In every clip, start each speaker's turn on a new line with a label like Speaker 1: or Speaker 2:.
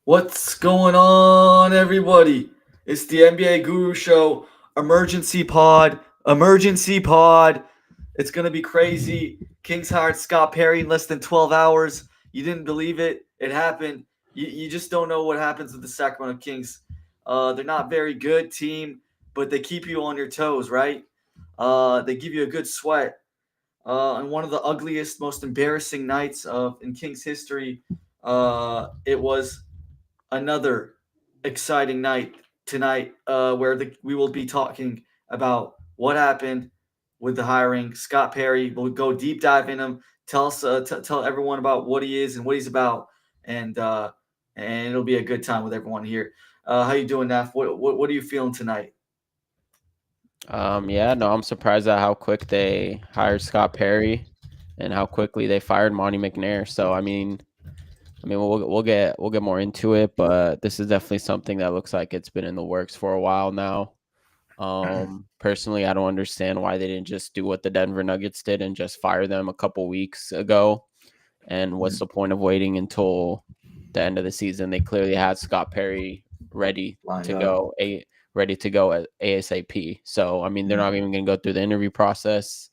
Speaker 1: What's going on, everybody? It's the NBA Guru Show. Emergency pod. Emergency pod. It's going to be crazy. Kings hired Scott Perry in less than 12 hours. You didn't believe it. It happened. You just don't know what happens with the Sacramento Kings. They're not very good team, but they keep you on your toes, right? They give you a good sweat. On one of the ugliest, most embarrassing nights of in Kings history, it was another exciting night tonight where we will be talking about what happened with the hiring. Scott Perry will go deep dive in him, tell us, tell everyone about what he is and what he's about, and uh, and it'll be a good time with everyone here. How you doing, Naf? What are you feeling tonight?
Speaker 2: Yeah, no, I'm surprised at how quick they hired Scott Perry and how quickly they fired Monty McNair. So I mean, we'll get more into it, but this is definitely something that looks like it's been in the works for a while now. Personally, I don't understand why they didn't just do what the Denver Nuggets did and just fire them a couple weeks ago. And what's the point of waiting until the end of the season? They clearly had Scott Perry ready
Speaker 1: Lined
Speaker 2: to
Speaker 1: up.
Speaker 2: go, ready to go at ASAP. So I mean, they're not even going to go through the interview process,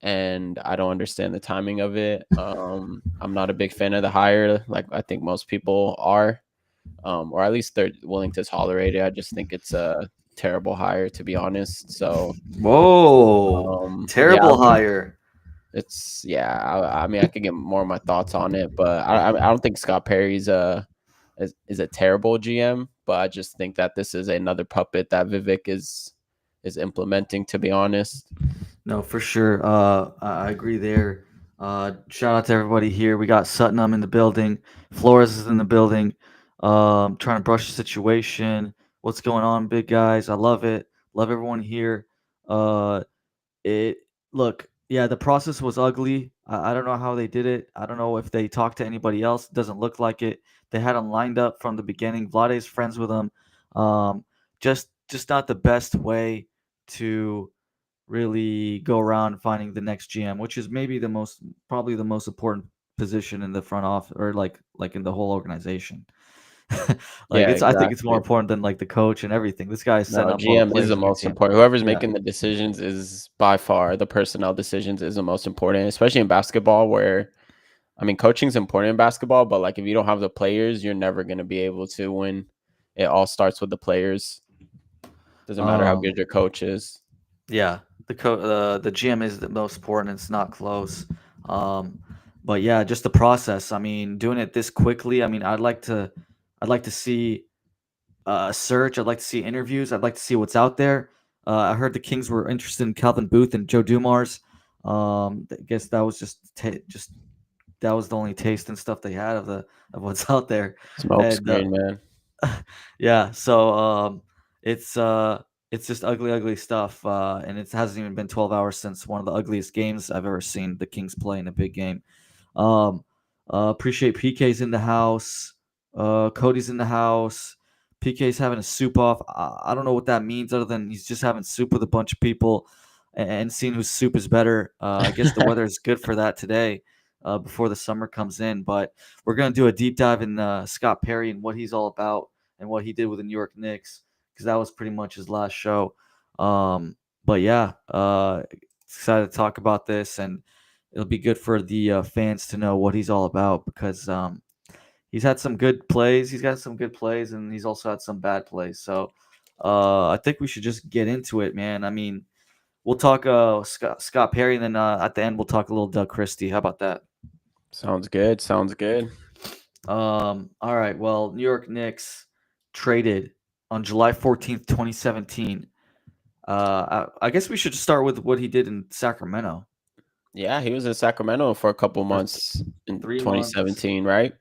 Speaker 2: and I don't understand the timing of it. I'm not a big fan of the hire, like I think most people are, or at least they're willing to tolerate it. I just think it's a terrible hire, to be honest. So
Speaker 1: Whoa,
Speaker 2: yeah,
Speaker 1: terrible hire.
Speaker 2: it's yeah. I mean, I could get more of my thoughts on it, but I don't think Scott Perry's is a terrible GM, but I just think that this is another puppet that Vivek is implementing. To be honest,
Speaker 1: No, for sure. I agree there. Shout out to everybody here. We got Suttonham in the building. Flores is in the building. Trying to brush the situation. What's going on, big guys? I love it. Love everyone here. Uh, it look, yeah, the process was ugly. I don't know how they did it. I don't know if they talked to anybody else. It doesn't look like it. They had him lined up from the beginning. Vlade's friends with him. Um, just not the best way to really go around finding the next GM, which is maybe probably the most important position in the front office or like in the whole organization. Like
Speaker 2: yeah,
Speaker 1: I think it's more
Speaker 2: exactly.
Speaker 1: important than like the coach and everything. This guy is setting
Speaker 2: No,
Speaker 1: up all the
Speaker 2: GM is
Speaker 1: players
Speaker 2: the
Speaker 1: on your
Speaker 2: most
Speaker 1: team.
Speaker 2: important. Whoever's
Speaker 1: Yeah.
Speaker 2: making the decisions is by far the personnel decisions is the most important, especially in basketball where I mean coaching's important in basketball, but like if you don't have the players, you're never gonna be able to win. It all starts with the players. Doesn't matter how
Speaker 1: Um,
Speaker 2: good your coach is.
Speaker 1: yeah, the GM is the most important. It's not close. Um, but yeah, just the process. I mean, doing it this quickly. I mean, I'd like to see a search. I'd like to see interviews. I'd like to see what's out there. I heard the Kings were interested in Calvin Booth and Joe Dumars. I guess that was just that was the only taste and stuff they had of what's out there,
Speaker 2: Smoke
Speaker 1: and
Speaker 2: screen, man.
Speaker 1: yeah. So it's uh, it's just ugly, ugly stuff, and it hasn't even been 12 hours since one of the ugliest games I've ever seen the Kings play in a big game. Um, appreciate PK's in the house. Cody's in the house. PK's having a soup off. I don't know what that means other than he's just having soup with a bunch of people and seeing whose soup is better. I guess the weather is good for that today before the summer comes in. But we're going to do a deep dive in Scott Perry and what he's all about and what he did with the New York Knicks because that was pretty much his last show. But yeah, excited to talk about this and it'll be good for the fans to know what he's all about because he's had some good plays. He's got some good plays, and he's also had some bad plays. So I think we should just get into it, man. I mean, we'll talk Scott Perry, and then at the end we'll talk a little Doug Christie. How about that?
Speaker 2: Sounds good. Sounds good.
Speaker 1: All right. Well, New York Knicks traded on July 14th, 2017. I guess we should start with what he did in Sacramento
Speaker 2: Yeah, he was in Sacramento for a couple
Speaker 1: for
Speaker 2: months in
Speaker 1: 3 months.
Speaker 2: 2017, right?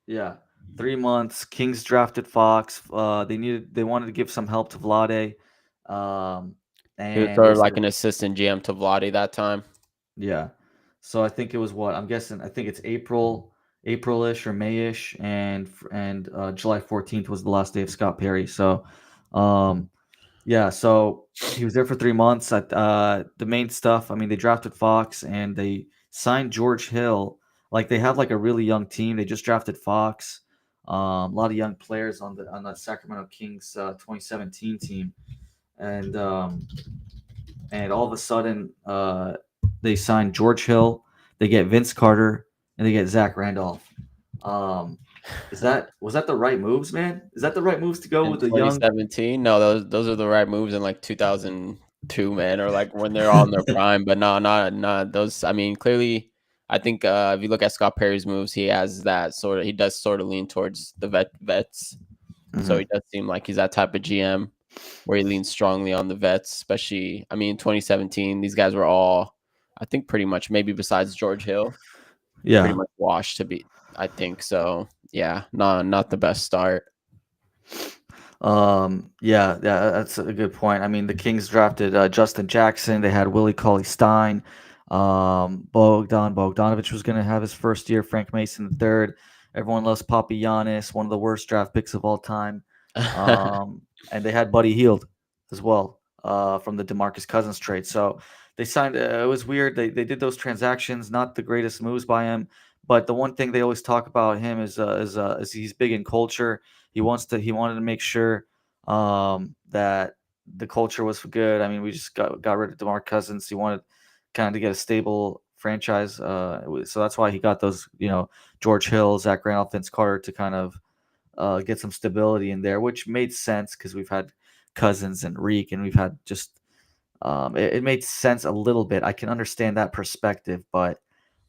Speaker 1: Yeah, 3 months. Kings drafted Fox. They wanted to give some help to Vlade, um,
Speaker 2: He was
Speaker 1: and
Speaker 2: sort
Speaker 1: they
Speaker 2: of like
Speaker 1: said,
Speaker 2: an assistant GM to Vlade that time.
Speaker 1: yeah. So I think it was what I'm guessing. I think it's Aprilish or Mayish, and July 14th was the last day of Scott Perry. So, um, yeah. So he was there for 3 months. The main stuff. I mean, they drafted Fox and they signed George Hill. Like they have like a really young team. They just drafted Fox. A lot of young players on the Sacramento Kings 2017 team, and and all of a sudden they signed George Hill, they get Vince Carter, and they get Zach Randolph. Um, is that was that the right moves, man? Is that the right moves to go
Speaker 2: In
Speaker 1: with the young?
Speaker 2: 2017, no, those are the right moves in like 2002, man, or like when they're all in their prime. But no, not those. I mean, clearly, I think if you look at Scott Perry's moves, he has that sort of. He does sort of lean towards the vets. So he
Speaker 1: Mhm.
Speaker 2: does seem like he's that type of GM where he leans strongly on the vets, especially. I mean, in 2017, these guys were all, I think, pretty much maybe besides George Hill, pretty
Speaker 1: Yeah.
Speaker 2: much washed to be. I think so. Yeah, not the best start.
Speaker 1: Yeah, that's a good point. I mean, the Kings drafted Justin Jackson. They had Willie Cauley Stein. Bogdanovich was going to have his first year. Frank Mason the third. Everyone loves Papi Giannis, one of the worst draft picks of all time. And they had Buddy Hield as well from the DeMarcus Cousins trade. So they signed. It was weird. They did those transactions. Not the greatest moves by him, but the one thing they always talk about him is he's big in culture. He wanted to make sure that the culture was good. I mean, we just got rid of DeMarcus Cousins. He wanted kind of to get a stable franchise. So that's why he got those, George Hill, Zach Randolph, Vince Carter to kind of get some stability in there, which made sense because we've had Cousins and Reek, and we've had just it made sense a little bit. I can understand that perspective, but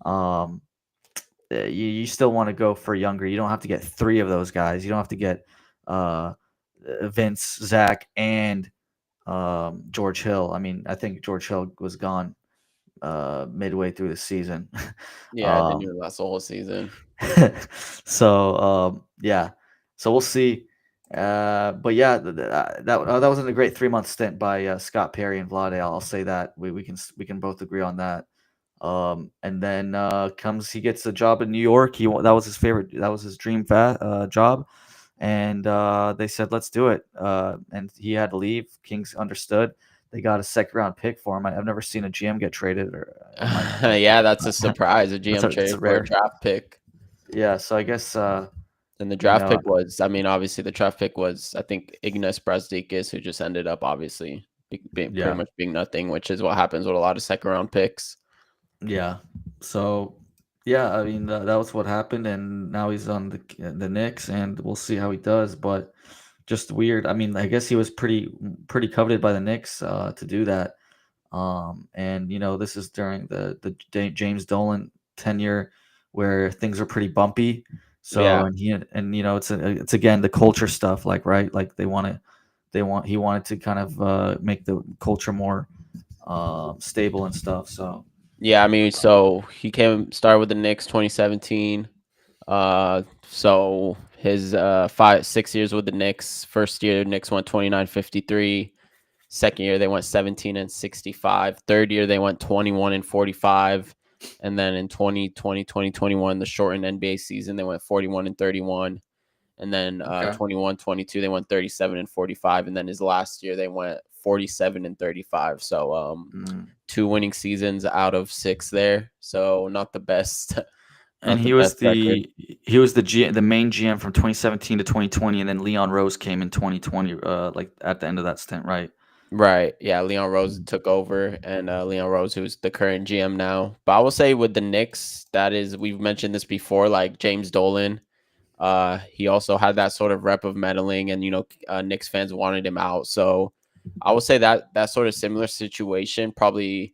Speaker 1: um, you still want to go for younger. You don't have to get three of those guys. You don't have to get uh, Vince, Zach, and George Hill. I mean, I think George Hill was gone midway through the season.
Speaker 2: Yeah, it didn't
Speaker 1: um,
Speaker 2: even last the whole season.
Speaker 1: so yeah, so we'll see. But yeah, that wasn't a great 3 month stint by Scott Perry and Vlade. I'll say that we can both agree on that. And then comes he gets a job in New York. That was his favorite. That was his dream job, and they said let's do it. And he had to leave. Kings understood. They got a second round pick for him. I've never seen a GM get traded, or
Speaker 2: Yeah, that's a surprise. A
Speaker 1: that's
Speaker 2: GM
Speaker 1: it's a
Speaker 2: traded for a
Speaker 1: rare.
Speaker 2: draft pick.
Speaker 1: Yeah, so I guess
Speaker 2: And the
Speaker 1: you
Speaker 2: draft
Speaker 1: know
Speaker 2: pick was, I mean, obviously the draft pick was, I think, Ignas Brazdeikis, who just ended up obviously pretty
Speaker 1: yeah.
Speaker 2: much being nothing, which is what happens with a lot of second round picks.
Speaker 1: Yeah. So, yeah, I mean that was what happened, and now he's on the Knicks, and we'll see how he does. But just weird. I mean, I guess he was pretty coveted by the Knicks to do that. And this is during the James Dolan tenure, where things are pretty bumpy. So,
Speaker 2: Yeah.
Speaker 1: and it's again the culture stuff, like right, like he wanted to kind of make the culture more stable and stuff. So.
Speaker 2: Yeah, I mean, so he started with the Knicks 2017. So his 6 years with the Knicks. First year, Knicks went 29-53. Second year, they went 17-65. Third year, they went 21-45. And then in 2020, 2021, the shortened NBA season, they went 41-31. And then
Speaker 1: Okay.
Speaker 2: 21-22, they went 37-45. And then his last year, they went 47-35. So
Speaker 1: Mm.
Speaker 2: two winning seasons out of six there. So not the best,
Speaker 1: And
Speaker 2: not the best record.
Speaker 1: the main GM from 2017 to 2020, and then Leon Rose came in 2020, like at the end of that stint, right?
Speaker 2: Right. Yeah. Leon Rose
Speaker 1: Mm.
Speaker 2: took over, and Leon Rose, who's the current GM now. But I will say with the Knicks, that is, we've mentioned this before, like James Dolan. He also had that sort of rep of meddling, and Knicks fans wanted him out. So I would say that sort of similar situation probably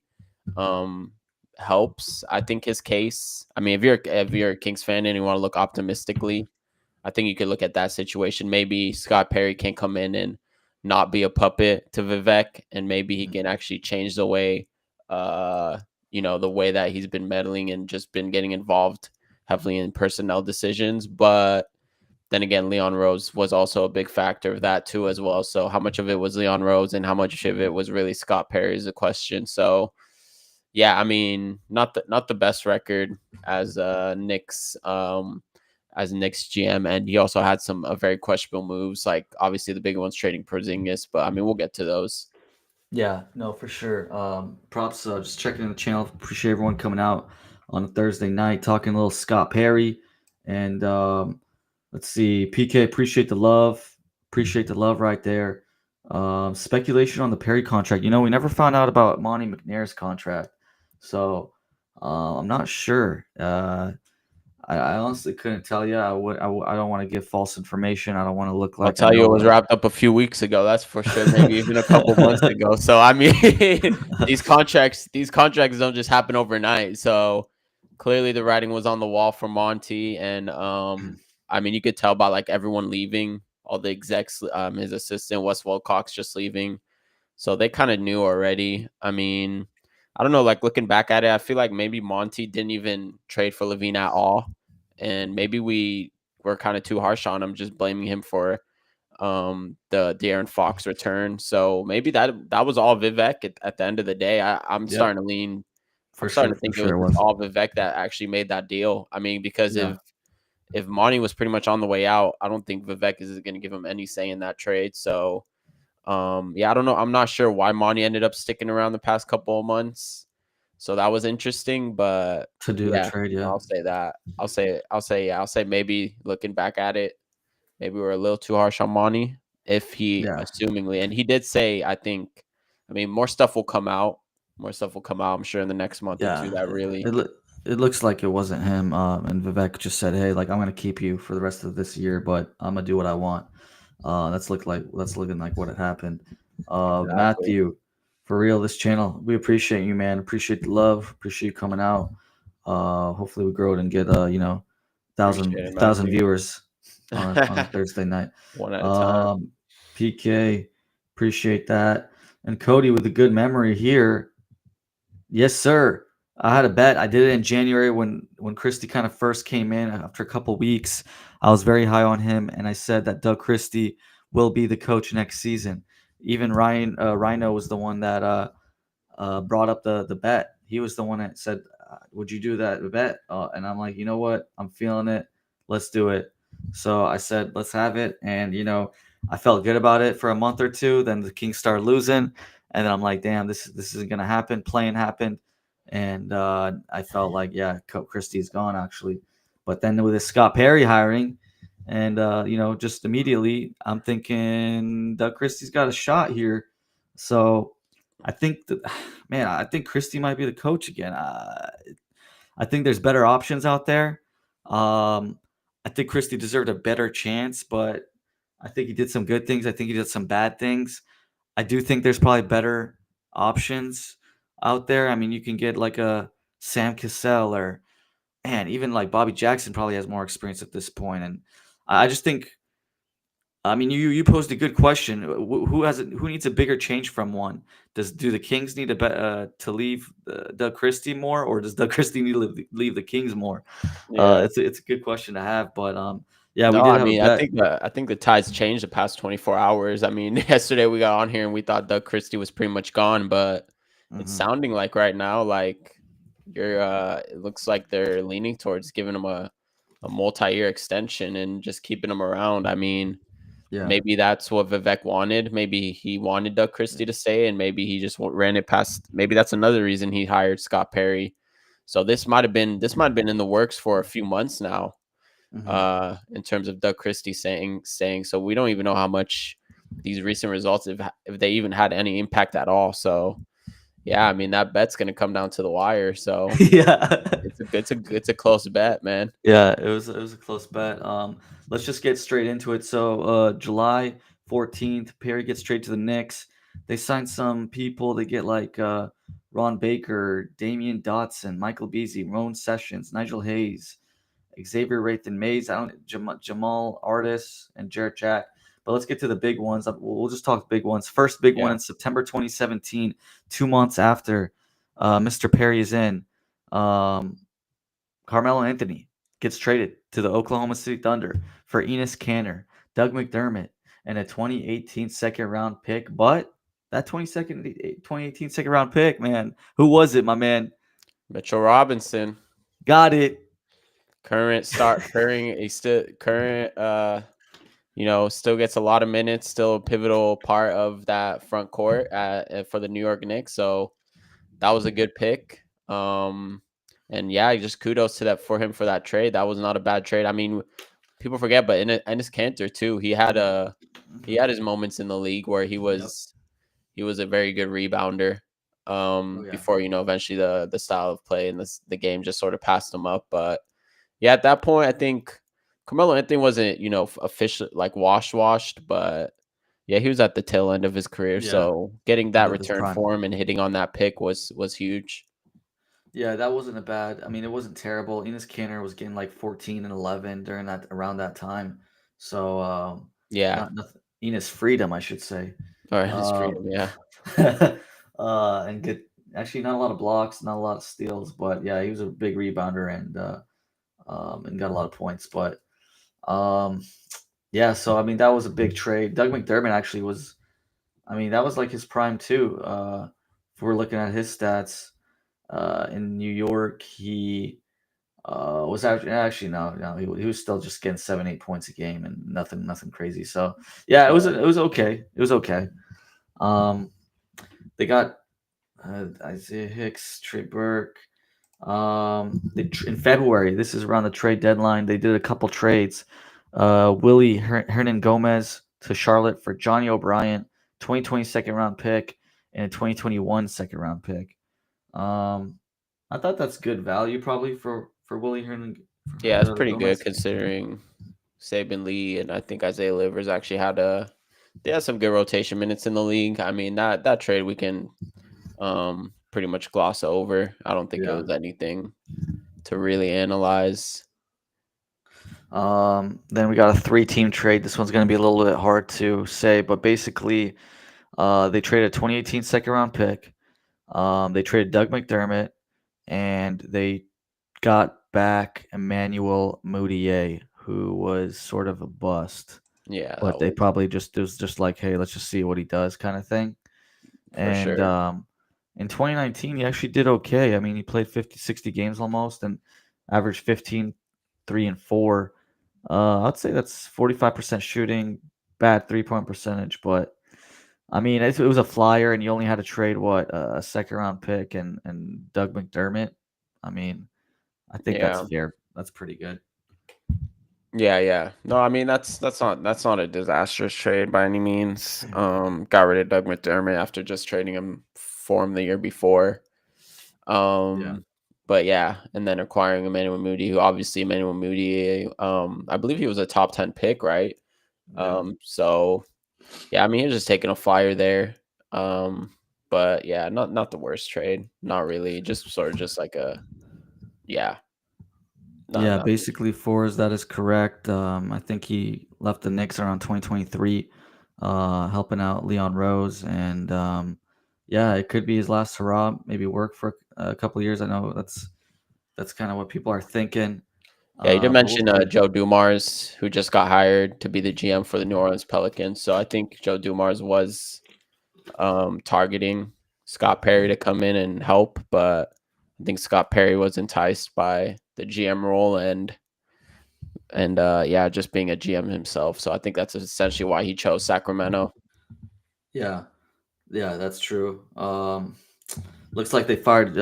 Speaker 2: um helps. I think his case. I mean, if you're a Kings fan and you want to look optimistically, I think you could look at that situation. Maybe Scott Perry can come in and not be a puppet to Vivek, and maybe he can actually change the way, uh, the way that he's been meddling and just been getting involved heavily in personnel decisions. But then again, Leon Rose was also a big factor of that too, as well. So how much of it was Leon Rose and how much of it was really Scott Perry is a question. So yeah, I mean, not the best record as Knicks GM, and he also had some very questionable moves, like obviously the big ones trading Porzingis, but I mean we'll get to those.
Speaker 1: Yeah, no, for sure. Props, just checking in the channel. Appreciate everyone coming out on a Thursday night, talking a little Scott Perry, and Let's see. PK, appreciate the love. Appreciate the love right there. Speculation on the Perry contract. We never found out about Monty McNair's contract, so I'm not sure. I honestly couldn't tell you. I don't want to give false information. I don't want to look
Speaker 2: I'll
Speaker 1: like I
Speaker 2: tell you,
Speaker 1: know
Speaker 2: it was
Speaker 1: what
Speaker 2: wrapped up a few weeks ago. That's for sure. Maybe even a couple months
Speaker 1: I'm.
Speaker 2: ago. So I mean, these contracts don't just happen overnight. So clearly, the writing was on the wall for Monty, and I mean, you could tell by like everyone leaving, all the execs, his assistant Wes Wilcox just leaving. So they kind of knew already. I mean, I don't know. Like looking back at it, I feel like maybe Monty didn't even trade for Levine at all, and maybe we were kind of too harsh on him, just blaming him for the De'Aaron Fox return. So maybe that was all Vivek at the end of the day. I'm
Speaker 1: Yep,
Speaker 2: starting to lean. I'm
Speaker 1: for
Speaker 2: starting
Speaker 1: sure,
Speaker 2: to
Speaker 1: for
Speaker 2: think it was
Speaker 1: sure it
Speaker 2: just
Speaker 1: was.
Speaker 2: all Vivek that actually made that deal. I mean, because
Speaker 1: Yeah,
Speaker 2: if Monty was pretty much on the way out, I don't think Vivek is going to give him any say in that trade. So yeah, I don't know. I'm not sure why Monty ended up sticking around the past couple of months. So that was interesting, but
Speaker 1: to do the
Speaker 2: yeah,
Speaker 1: trade. Yeah,
Speaker 2: I'll say that. I'll say maybe looking back at it, maybe we're a little too harsh on Monty if he
Speaker 1: yeah.
Speaker 2: assumingly, and he did say, I think, I mean, more stuff will come out. More stuff will come out, I'm sure, in the next month or two
Speaker 1: Yeah,
Speaker 2: that
Speaker 1: it
Speaker 2: really.
Speaker 1: loo- it looks like it wasn't him. And Vivek just said, "Hey, like I'm gonna keep you for the rest of this year, but I'm gonna do what I want." That's looking like what had happened.
Speaker 2: Exactly.
Speaker 1: Matthew, for real, this channel, we appreciate you, man. Appreciate the love. Appreciate you coming out. Hopefully we grow it and get
Speaker 2: Appreciate it,
Speaker 1: thousand
Speaker 2: Matthew.
Speaker 1: viewers on a Thursday night.
Speaker 2: One at a time.
Speaker 1: Um, PK, appreciate that. And Cody with a good memory here. Yes, sir. I had a bet. I did it in January when Christie kind of first came in after a couple weeks. I was very high on him, and I said that Doug Christie will be the coach next season. Even Ryan Rhino was the one that brought up the bet. He was the one that said, "Would you do that bet?" And I'm like, you know what? I'm feeling it. Let's do it. So I said, let's have it. And I felt good about it for a month or two. Then the Kings started losing, and then I'm like, damn, this isn't gonna happen. Playing happened, and I felt like, yeah, Christie's gone actually. But then with the Scott Perry hiring, and just immediately, I'm thinking Doug Christie's got a shot here. So I think that, man, I think Christie might be the coach again. I think there's better options out there. I think Christie deserved a better chance, but I think he did some good things. I think he did some bad things. I do think there's probably better options out there. I mean, you can get like a Sam Cassell or, man, even like Bobby Jackson probably has more experience at this point. And I just think, I mean, you posed a good question. Who needs a bigger change from one? Do the Kings need to leave Doug Christie more, or does Doug Christie need to leave the Kings more?
Speaker 2: Yeah.
Speaker 1: It's a good question to have, but yeah, we
Speaker 2: No,
Speaker 1: did
Speaker 2: I
Speaker 1: have a
Speaker 2: mean,
Speaker 1: bet.
Speaker 2: I think the tides changed the past 24 hours. I mean, yesterday we got on here and we thought Doug Christie was pretty much gone, but it's
Speaker 1: Hmm.
Speaker 2: sounding like right now, like it looks like they're leaning towards giving him a multi-year extension and just keeping him around. I mean,
Speaker 1: Yeah,
Speaker 2: maybe that's what Vivek wanted. Maybe he wanted Doug Christie to stay, and maybe he just ran it past. Maybe that's another reason he hired Scott Perry. So this might have been in the works for a few months now,
Speaker 1: hmm.
Speaker 2: in terms of Doug Christie saying. So we don't even know how much these recent results, if they even had any impact at all. So yeah, I mean that bet's gonna come down to the wire. So
Speaker 1: Yeah.
Speaker 2: it's a close bet, man.
Speaker 1: Yeah, it was a close bet. Let's just get straight into it. So, July 14th, Perry gets straight to the Knicks. They signed some people. They get like Ron Baker, Damian Dotson, Michael Beasley, Roan Sessions, Nigel Hayes, Xavier Wraithen Mays, I don't Jamal Artis, and Jarrett Jack. But let's get to the big ones. We'll just talk big ones. First big one
Speaker 2: Yeah,
Speaker 1: in September 2017, 2 months after Mr. Perry is in. Um, Carmelo Anthony gets traded to the Oklahoma City Thunder for Enes Kanter, Doug McDermott, and a 2018 second round pick. But that 2018 second round pick, man, who was it, my man?
Speaker 2: Mitchell Robinson,
Speaker 1: Got it.
Speaker 2: current, he's still current. Still gets a lot of minutes. Still a pivotal part of that front court for the New York Knicks. So that was a good pick. And yeah, just kudos to that for him for that trade. That was not a bad trade. I mean, people forget, but in his Cantor too, he had his moments in the league where
Speaker 1: Yep.
Speaker 2: he was a very good rebounder.
Speaker 1: Oh yeah.
Speaker 2: Before eventually the style of play and the game just sort of passed him up. But yeah, at that point, I think Carmelo Anthony wasn't official like washed, but yeah, he was at the tail end of his career.
Speaker 1: Yeah.
Speaker 2: So getting
Speaker 1: End
Speaker 2: that
Speaker 1: of his
Speaker 2: return
Speaker 1: prime.
Speaker 2: for him and hitting on that pick was huge.
Speaker 1: Yeah, that wasn't a bad. I mean, it wasn't terrible. Enos Kanter was getting like 14 and 11 during that around that time. So
Speaker 2: Yeah,
Speaker 1: not nothing. Enos Freedom, I should say.
Speaker 2: or his
Speaker 1: Um,
Speaker 2: freedom. Yeah,
Speaker 1: and get actually not a lot of blocks, not a lot of steals, but yeah, he was a big rebounder and got a lot of points. But um, yeah, so I mean that was a big trade. Doug McDermott actually was. I mean that was like his prime too. If we're looking at his stats in New York, he was actually no, he was still just getting 7 8 points a game and nothing crazy. So yeah,
Speaker 2: yeah,
Speaker 1: it was okay. It was okay. Um, they got Isaiah Hicks, Trey Burke. In February, this is around the trade deadline. They did a couple trades. Willie Hernan Gomez to Charlotte for Johnny O'Brien, 2020 second round pick, and a 2021 second round pick. Um, I thought that's good value probably for Willie
Speaker 2: yeah. It's pretty good
Speaker 1: Gomez.
Speaker 2: considering Saban Lee and I think Isaiah Livers actually they had some good rotation minutes in the league. I mean that trade we can pretty much gloss over. I don't think it
Speaker 1: Yeah.
Speaker 2: was anything to really analyze.
Speaker 1: Then we got a three-team trade. This one's going to be a little bit hard to say, but basically, they traded a 2018 second round pick. They traded Doug McDermott, and they got back Emmanuel Mudiay, who was sort of a bust.
Speaker 2: Yeah,
Speaker 1: But
Speaker 2: that
Speaker 1: they
Speaker 2: was
Speaker 1: probably just it was just like, hey, let's just see what he does, kind of thing.
Speaker 2: for
Speaker 1: And
Speaker 2: sure.
Speaker 1: in 2019, he actually did okay. I mean, he played 50, 60 games almost and averaged 15, 3, and 4. I'd say that's 45% shooting, bad 3-point percentage, but I mean, it was a flyer, and you only had to trade what a second round pick and Doug McDermott. I mean, I think that's
Speaker 2: Yeah.
Speaker 1: fair. That's pretty good.
Speaker 2: Yeah, yeah. No, I mean that's not a disastrous trade by any means. Got rid of Doug McDermott after just trading him for him the year before.
Speaker 1: Yeah,
Speaker 2: Um, but yeah, and then acquiring Emmanuel Moody, who obviously Emmanuel Moody, I believe he was a top 10 pick, right?
Speaker 1: yeah,
Speaker 2: So yeah, I mean he was just taking a flyer there. Um, but yeah, not the worst trade. Not really. Just sort of just like a yeah,
Speaker 1: yeah.
Speaker 2: not
Speaker 1: Basically, Fours, that is correct. I think he left the Knicks around 2023, helping out Leon Rose, and yeah, it could be his last hurrah. Maybe work for a couple of years. I know that's kind of what people are thinking.
Speaker 2: Yeah, you did
Speaker 1: But we'll
Speaker 2: mention
Speaker 1: see.
Speaker 2: Joe Dumars, who just got hired to be the GM for the New Orleans Pelicans. So I think Joe Dumars was targeting Scott Perry to come in and help, but I think Scott Perry was enticed by the GM role and yeah, just being a GM himself. So I think that's essentially why he chose Sacramento.
Speaker 1: Yeah, yeah, that's true. Looks like they fired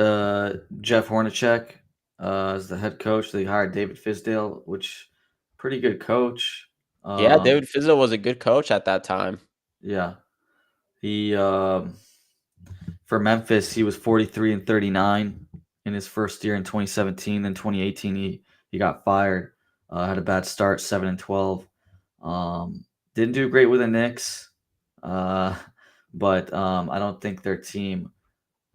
Speaker 1: Jeff Hornacek as the head coach. They hired David Fizdale, which pretty good coach.
Speaker 2: Yeah,
Speaker 1: Um,
Speaker 2: David Fizdale was a good coach at that time.
Speaker 1: yeah, he for Memphis he was 43 and 39 in his first year in 2017. Then 2018 he got fired. Had a bad start, 7 and 12. Didn't do great with the Knicks, uh, but I don't think their team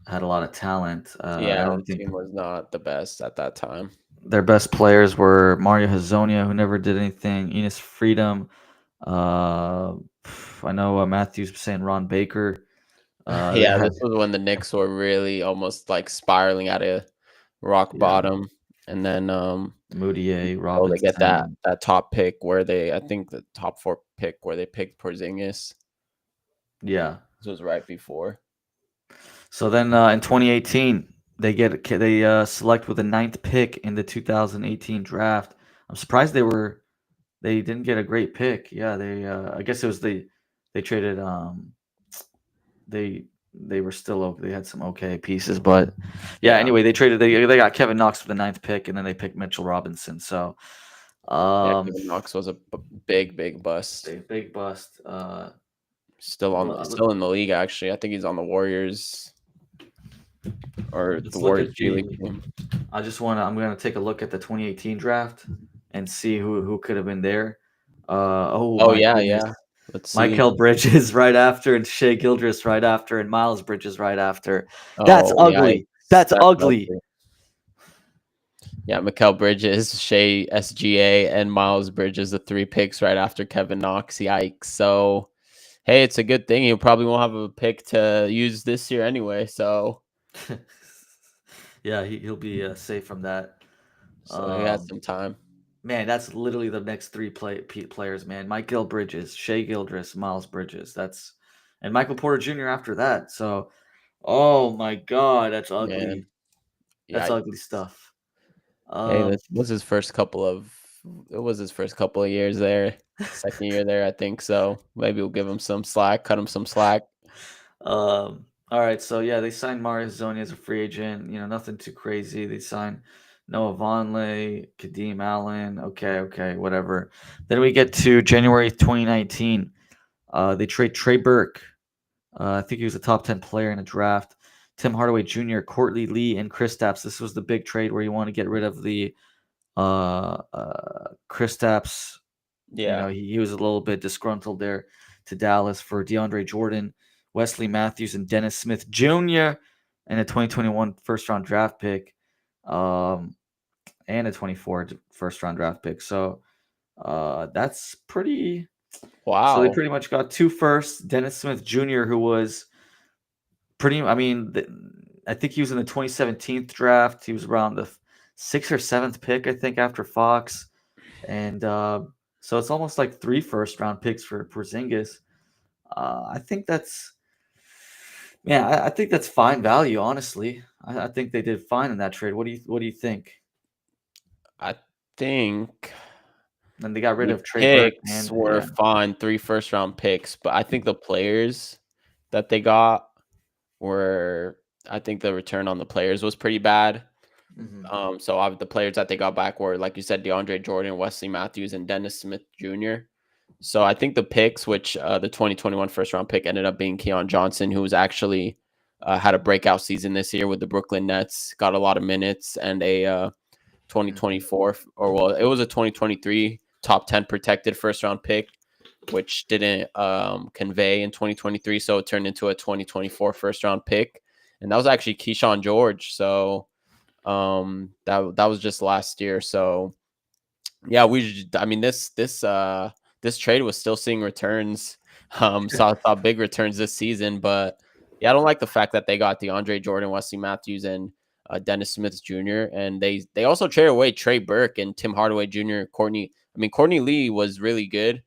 Speaker 1: had a lot of talent. I
Speaker 2: Yeah, the
Speaker 1: don't think
Speaker 2: team was not the best at that time.
Speaker 1: their best players were Mario Hazonia, who never did anything, Enos Freedom. Uh, I know Matthews was saying Ron Baker. They
Speaker 2: Yeah,
Speaker 1: had
Speaker 2: this was when the Knicks were really almost like spiraling out of rock
Speaker 1: yeah
Speaker 2: bottom, and then
Speaker 1: Moutier,
Speaker 2: oh, they get that
Speaker 1: Robinson.
Speaker 2: that top pick where they I think the top 4 pick where they picked Porzingis.
Speaker 1: Yeah.
Speaker 2: This was right before.
Speaker 1: So then in 2018 they select with the ninth pick in the 2018 draft. I'm surprised they didn't get a great pick. Yeah, I guess it was they traded they they were still they had some okay pieces, but yeah.
Speaker 2: Yeah.
Speaker 1: Anyway, they got Kevin Knox for the ninth pick, and then they picked Mitchell Robinson. So
Speaker 2: Yeah,
Speaker 1: Um,
Speaker 2: Kevin Knox was a big bust.
Speaker 1: big bust.
Speaker 2: Still in the league actually. I think he's on the Warriors or the
Speaker 1: Let's look
Speaker 2: Warriors
Speaker 1: at
Speaker 2: G League
Speaker 1: the.
Speaker 2: team.
Speaker 1: I'm gonna take a look at the 2018 draft and see who could have been there. Oh
Speaker 2: Oh
Speaker 1: my
Speaker 2: yeah,
Speaker 1: goodness.
Speaker 2: yeah. Let's see.
Speaker 1: Michael Bridges right after, and Shea Gildress right after, and Miles Bridges right after. That's
Speaker 2: Oh
Speaker 1: ugly.
Speaker 2: yikes.
Speaker 1: That's
Speaker 2: That's
Speaker 1: ugly.
Speaker 2: ugly. Yeah, Mikal Bridges, Shea SGA, and Miles Bridges, the 3 picks right after Kevin Knox. Yikes. So hey, it's a good thing. He probably won't have a pick to use this year anyway.
Speaker 1: Yeah, he'll be safe from that.
Speaker 2: So he has
Speaker 1: Um,
Speaker 2: some time.
Speaker 1: Man, that's literally the next three players, man. Michael Bridges, Shea Gildress, Miles Bridges. And Michael Porter Jr. after that. So, oh my God, that's ugly.
Speaker 2: Man,
Speaker 1: That's
Speaker 2: yikes.
Speaker 1: ugly stuff.
Speaker 2: Hey,
Speaker 1: Um,
Speaker 2: this was his first couple of it was his first couple of years there. Second year there, I think so. Maybe we'll give him some slack, cut him some slack.
Speaker 1: all right, so yeah, they signed Mario Zoni as a free agent. Nothing too crazy. They signed Noah Vonleh, Kadeem Allen. Okay, whatever. Then we get to January 2019. They trade Trey Burke. I think he was a top 10 player in the draft. Tim Hardaway Jr., Courtney Lee, and Kristaps. This was the big trade where you want to get rid of the Kristaps.
Speaker 2: Yeah.
Speaker 1: He was a little bit disgruntled there to Dallas for DeAndre Jordan, Wesley Matthews, and Dennis Smith Jr. and a 2021 first round draft pick, um, and a 24 first round draft pick. So that's pretty. So they
Speaker 2: Wow.
Speaker 1: pretty much got two firsts. Dennis Smith Jr., who was pretty. I mean, I think he was in the 2017 draft. He was around the sixth or seventh pick, I think, after Fox. And so it's almost like three first round picks for Porzingis. I think that's yeah, I think that's fine value. Honestly, I think they did fine in that trade. What do you think?
Speaker 2: I think
Speaker 1: And they got rid
Speaker 2: the
Speaker 1: of Trey Burke,
Speaker 2: picks
Speaker 1: and
Speaker 2: were
Speaker 1: yeah,
Speaker 2: fine, 3 first round picks, but I think the players that they got were I think the return on the players was pretty bad.
Speaker 1: hmm
Speaker 2: The players that they got back were, like you said, DeAndre Jordan, Wesley Matthews, and Dennis Smith Jr. So I think the picks, which the 2021 first round pick ended up being Keon Johnson, who was actually had a breakout season this year with the Brooklyn Nets, got a lot of minutes, and a
Speaker 1: hmm
Speaker 2: 2024, or well, it was a 2023 top 10 protected first round pick, which didn't convey in 2023. So it turned into a 2024 first round pick. And that was actually Keyshawn George. So that was just last year. So yeah, I mean this trade was still seeing returns. Saw big returns this season, but yeah, I don't like the fact that they got DeAndre Jordan, Wesley Matthews, and Dennis Smith Jr. And they also traded away Trey Burke and Tim Hardaway Jr. Courtney Lee was really good.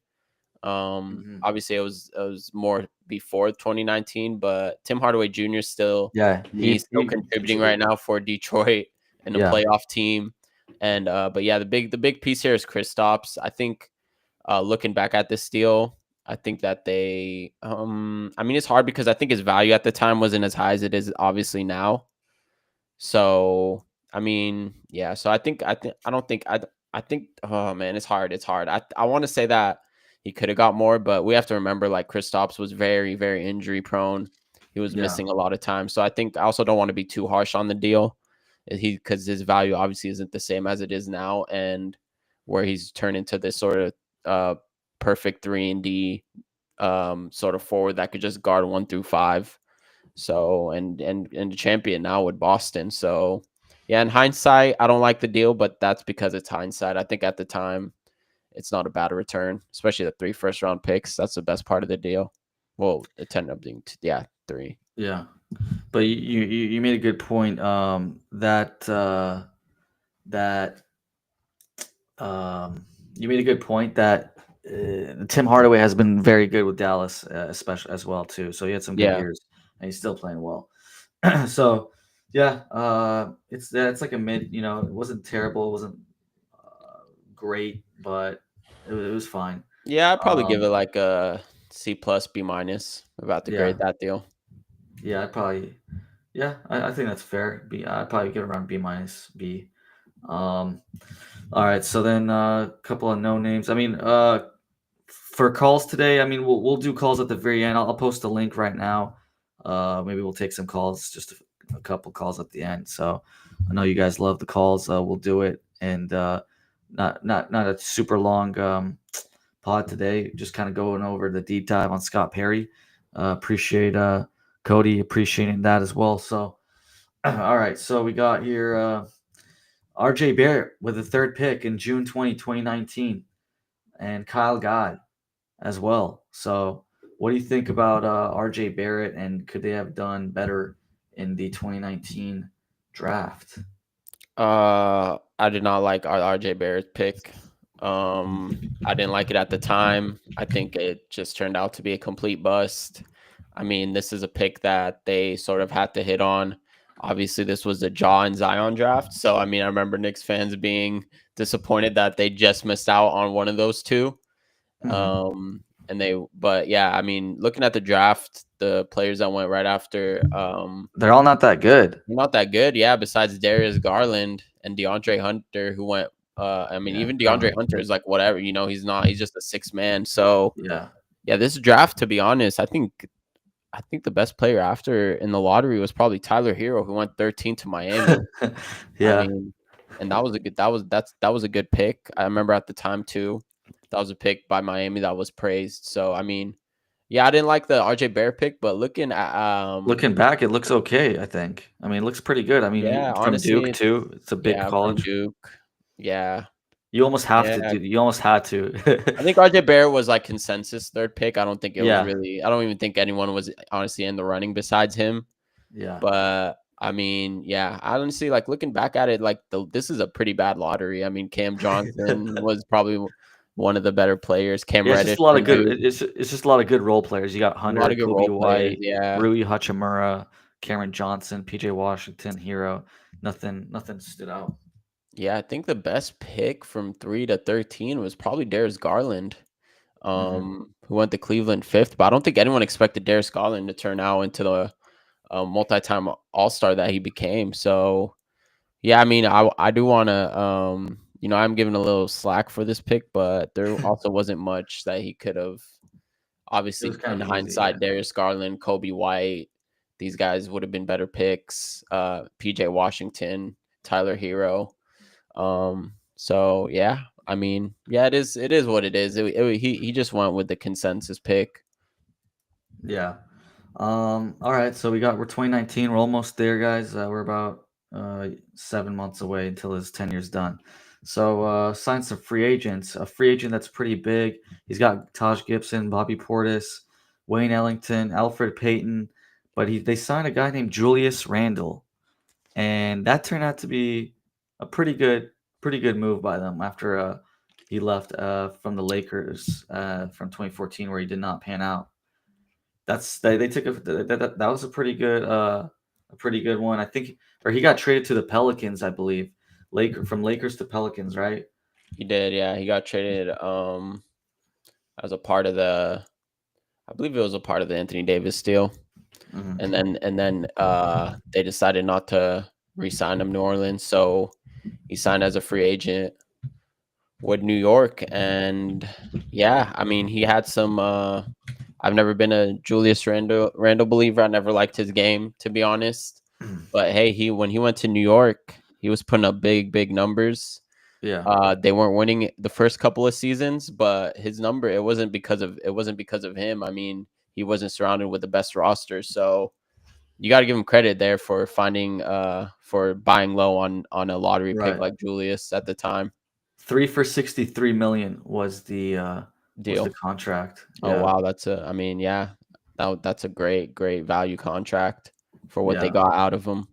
Speaker 1: hmm
Speaker 2: Obviously it was more before 2019, but Tim Hardaway Jr. still,
Speaker 1: yeah,
Speaker 2: I mean, he's still contributing right now for Detroit and a
Speaker 1: yeah,
Speaker 2: playoff team. And but yeah, the big piece here is Kristaps. I think looking back at this deal, I think that they I mean it's hard because I think his value at the time wasn't as high as it is obviously now. So I mean, yeah. So I think oh man, it's hard. It's hard. I want to say that he could have got more, but we have to remember like Kristaps was very, very injury prone. He was
Speaker 1: yeah,
Speaker 2: missing a lot of time. So I think I also don't want to be too harsh on the deal. Because his value obviously isn't the same as it is now, and where he's turned into this sort of uh perfect 3 and D sort of forward that could just guard 1 through 5. So and the champion now with Boston. So yeah, in hindsight, I don't like the deal, but that's because it's hindsight. I think at the time it's not a bad return, especially the 3 first round picks. That's the best part of the deal. Well, it ended up being yeah, 3.
Speaker 1: yeah. But you made a good point. That you made a good point that Tim Hardaway has been very good with Dallas, especially as well too. So he had some good
Speaker 2: Yeah.
Speaker 1: years, and he's still playing well. So yeah, it's like a mid. It wasn't terrible. It wasn't great, but it was fine.
Speaker 2: Yeah, I'd probably give
Speaker 1: Um,
Speaker 2: it like a C plus B minus. About to
Speaker 1: yeah,
Speaker 2: grade that deal.
Speaker 1: yeah, I think that's fair. I'd probably give it around B minus B. Um, all right, so then a couple of no names. I mean, for calls today, I mean, we'll do calls at the very end. I'll post a link right now. Maybe we'll take some calls, just a couple calls at the end. So I know you guys love the calls. We'll do it, and not a super long pod today. Just kind of going over the deep dive on Scott Perry. Appreciate Cody appreciating that as well. So all right, so we got here RJ Barrett with the third pick in June 2019, and Kyle Guy as well. So, what do you think about RJ Barrett, and could they have done better in the 2019 draft?
Speaker 2: I did not like RJ Barrett's pick. I didn't like it at the time. I think it just turned out to be a complete bust. I mean, this is a pick that they sort of had to hit on. Obviously, this was the Jaw and Zion draft. So, I mean, I remember Knicks fans being disappointed that they just missed out on one of those two.
Speaker 1: Mhm.
Speaker 2: But yeah, I mean, looking at the draft, the players that went right after,
Speaker 1: They're all not that good.
Speaker 2: not that good. Yeah, besides Darius Garland and DeAndre Hunter, who went. I mean,
Speaker 1: Yeah,
Speaker 2: even DeAndre
Speaker 1: Garland's
Speaker 2: Hunter
Speaker 1: good.
Speaker 2: is like whatever. You know, he's not. He's just a six man. So
Speaker 1: Yeah,
Speaker 2: yeah, this draft, to be honest, I think the best player after in the lottery was probably Tyler Hero, who went 13 to Miami. I
Speaker 1: yeah,
Speaker 2: mean, and that was a good pick. I remember at the time too. That was a pick by Miami that was praised. So I mean, yeah, I didn't like the RJ Bear pick, but looking at
Speaker 1: looking back, it looks okay. I think. I mean, it looks pretty good. I mean,
Speaker 2: yeah,
Speaker 1: from Duke
Speaker 2: honestly,
Speaker 1: too. It's a big
Speaker 2: yeah, from
Speaker 1: college.
Speaker 2: Duke. Yeah.
Speaker 1: You almost have to
Speaker 2: Yeah.
Speaker 1: do. You almost had to.
Speaker 2: I think RJ Bear was like consensus third pick. I don't think it was
Speaker 1: Yeah,
Speaker 2: really I don't even think anyone was honestly in the running besides him.
Speaker 1: yeah.
Speaker 2: But I mean, yeah, honestly, like looking back at it, like this is a pretty bad lottery. I mean, Cam Johnson was probably one of the better players. Cam
Speaker 1: Yeah, it's just
Speaker 2: Reddish
Speaker 1: a lot of
Speaker 2: from
Speaker 1: good.
Speaker 2: Duke,
Speaker 1: It's just a lot of good role players. You got
Speaker 2: a lot
Speaker 1: Hunter,
Speaker 2: of good
Speaker 1: Kobe
Speaker 2: role plays.
Speaker 1: White,
Speaker 2: Yeah,
Speaker 1: Rui Hachimura, Cameron Johnson, PJ Washington, Hero. Nothing stood out.
Speaker 2: yeah. I think the best pick from 3 to 13 was probably Darius Garland,
Speaker 1: Hmm.
Speaker 2: who went to Cleveland fifth. But I don't think anyone expected Darius Garland to turn out into the multi-time All Star that he became. So yeah, I mean, I do want to, I'm giving a little slack for this pick, but there also wasn't much that he could have.
Speaker 1: It was
Speaker 2: Obviously,
Speaker 1: kind
Speaker 2: in
Speaker 1: of easy. Yeah.
Speaker 2: hindsight, Darius Garland, Kobe White, these guys would have been better picks. PJ Washington, Tyler Hero. So yeah, I mean, yeah, it is what it is. He just went with the consensus pick.
Speaker 1: Yeah. All right. So we're 2019. We're almost there, guys. We're about 7 months away until his tenure's done. So signed some free agents. A free agent that's pretty big. He's got Taj Gibson, Bobby Portis, Wayne Ellington, Alfred Payton, but they signed a guy named Julius Randle, and that turned out to be a pretty good move by them after he left from the Lakers from 2014, where he did not pan out. They took that was a pretty good one. I think, or he got traded to the Pelicans, I believe. From Lakers to Pelicans, right?
Speaker 2: He did, yeah. He got traded as a part of the, I believe it was a part of the Anthony Davis deal.
Speaker 1: Hmm.
Speaker 2: And then they decided not to re-sign him New Orleans, so he signed as a free agent with New York. And yeah, I mean, he had some I've never been a Julius Randle believer. I never liked his game, to be honest. But hey, he when he went to New York, he was putting up big numbers.
Speaker 1: Yeah,
Speaker 2: They weren't winning the first couple of seasons, but his number, it wasn't because of him. I mean, he wasn't surrounded with the best roster, so you got to give him credit there for for buying low on a lottery pick
Speaker 1: right.
Speaker 2: like Julius at the time.
Speaker 1: 3 for 63 million was the
Speaker 2: Deal.
Speaker 1: contract.
Speaker 2: Oh
Speaker 1: Yeah,
Speaker 2: wow, I mean, yeah, that's a great value contract for what they
Speaker 1: yeah.
Speaker 2: got out of him.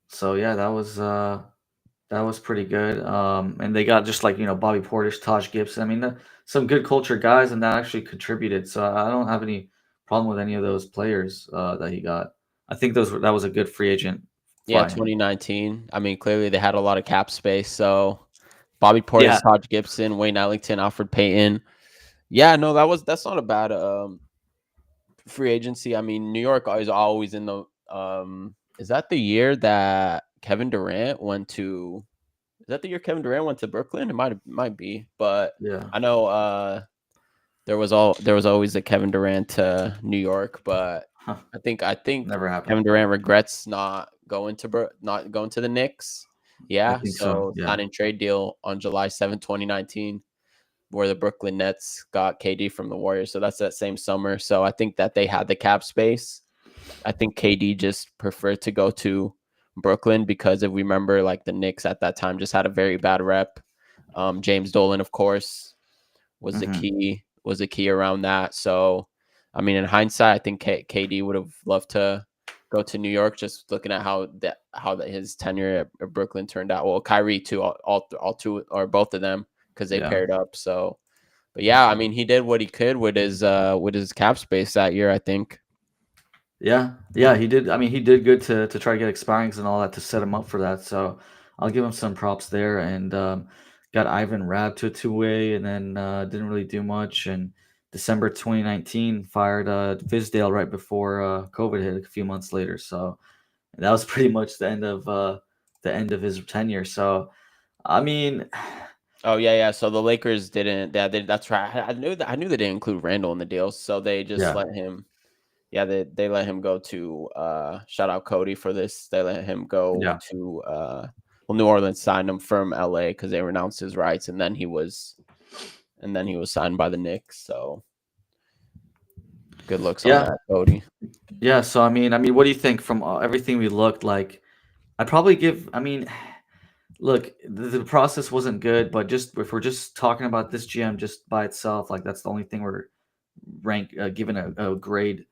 Speaker 1: So yeah, that was pretty good. And they got just like Bobby Portis, Taj Gibson. I mean, some good culture guys, and that actually contributed. So I don't have any problem with any of those players that he got. I think that was a good free agent
Speaker 2: Yeah,
Speaker 1: by him.
Speaker 2: 2019. I mean, clearly they had a lot of cap space. So Bobby
Speaker 1: Yeah.
Speaker 2: Portis, Taj Gibson, Wayne Ellington, Alfred Payton. Yeah, no, that's not a bad free agency. I mean, New York is always in the. Is that the year that Kevin Durant went to. Is that the year Kevin Durant went to Brooklyn? It might be, but
Speaker 1: Yeah.
Speaker 2: I know there was always a Kevin Durant to New York, but
Speaker 1: Huh.
Speaker 2: I think
Speaker 1: Never happened.
Speaker 2: Kevin Durant regrets not going to the Knicks.
Speaker 1: I
Speaker 2: Yeah,
Speaker 1: think so.
Speaker 2: so
Speaker 1: Yeah.
Speaker 2: signing trade deal on July 7th, 2019, where the Brooklyn Nets got KD from the Warriors. So that's that same summer. So I think that they had the cap space. I think KD just preferred to go to Brooklyn because if we remember, like the Knicks at that time just had a very bad rep. James Dolan, of course,
Speaker 1: Hmm.
Speaker 2: was the key around that. So, I mean, in hindsight, I think KD would have loved to go to New York. Just looking at his tenure at Brooklyn turned out. Well, Kyrie too, all two or both of them because they
Speaker 1: Yeah.
Speaker 2: paired up. So, but yeah, I mean, he did what he could with his cap space that year. I think.
Speaker 1: Yeah, yeah, he did. I mean, he did good to try to get expirings and all that to set him up for that. So I'll give him some props there. And got Ivan Rabb to a two-way, and then didn't really do much. And December 2019 fired Fizdale right before COVID hit a few months later. So that was pretty much the end of his tenure. So I mean,
Speaker 2: Oh yeah. So the Lakers didn't. That's right. I knew they didn't include Randall in the deal, so they just
Speaker 1: yeah,
Speaker 2: let him. Yeah, they let him go to shout out Cody for this. They let him go
Speaker 1: yeah,
Speaker 2: to New Orleans signed him from LA because they renounced his rights, and then he was signed by the Knicks. So good looks on
Speaker 1: yeah,
Speaker 2: that, Cody.
Speaker 1: yeah. So I mean, what do you think from everything we looked like? I'd probably give. I mean, look, the process wasn't good, but just if we're just talking about this GM just by itself, like that's the only thing we're given a grade.